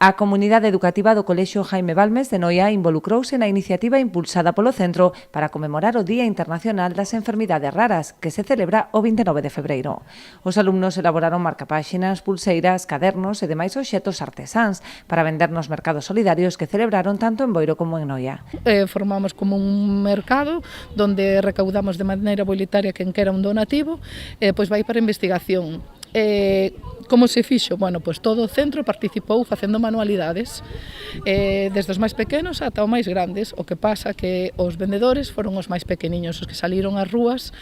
A comunidade educativa do Colexio Jaime Balmes de Noia involucrouse na iniciativa impulsada polo centro para conmemorar o Día Internacional das Enfermidades Raras, que se celebra o 29 de febreiro. Os alumnos elaboraron marcapáxinas, pulseiras, cadernos e demais obxetos artesáns para vender nos mercados solidarios que celebraron tanto en Boiro como en Noia. Formamos como un mercado donde recaudamos de maneira voluntaria quen quera un donativo, pois vai para investigación. Como se fixo? Bueno, pois todo o centro participou facendo manualidades, desde os máis pequenos ata os máis grandes. O que pasa que os vendedores foron os máis pequeniños, os que saliron ás rúas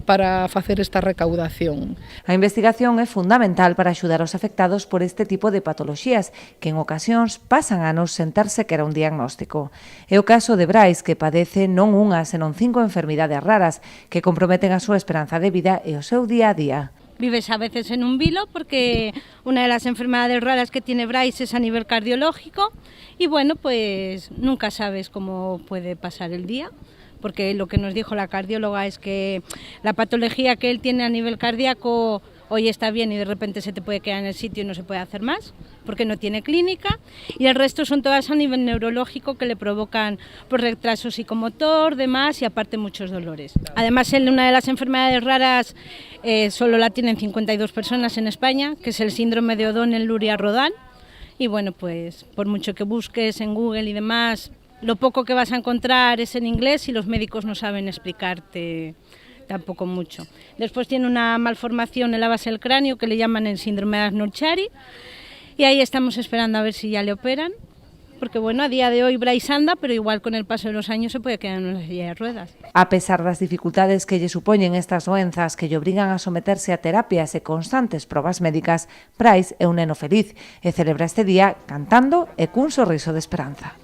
para facer esta recaudación. A investigación é fundamental para axudar os afectados por este tipo de patoloxías, que en ocasións pasan anos sen ter sequera un diagnóstico. É o caso de Brais, que padece non unha, senón 5 enfermidades raras que comprometen a súa esperanza de vida e o seu día a día. Vives a veces en un vilo porque una de las enfermedades raras que tiene Brais es a nivel cardiológico y bueno, pues nunca sabes cómo puede pasar el día, porque lo que nos dijo la cardióloga es que la patología que él tiene a nivel cardíaco hoy está bien y de repente se te puede quedar en el sitio y no se puede hacer más porque no tiene clínica, y el resto son todas a nivel neurológico que le provocan pues, retraso psicomotor, demás y aparte muchos dolores. Además, una de las enfermedades raras solo la tienen 52 personas en España, que es el síndrome de O'Donnell-Luria-Rodal, y bueno, pues por mucho que busques en Google y demás, lo poco que vas a encontrar es en inglés y los médicos no saben explicarte tampoco mucho. Después tiene una malformación en la base del cráneo que le llaman el síndrome de Asnur-Chari y ahí estamos esperando a ver si ya le operan, porque bueno, a día de hoy Brais anda, pero igual con el paso de los años se puede quedar en una silla de ruedas. A pesar das dificultades que lle supoñen estas doenzas que lle obrigan a someterse a terapias e constantes probas médicas, Brais é un neno feliz e celebra este día cantando e cun sorriso de esperanza.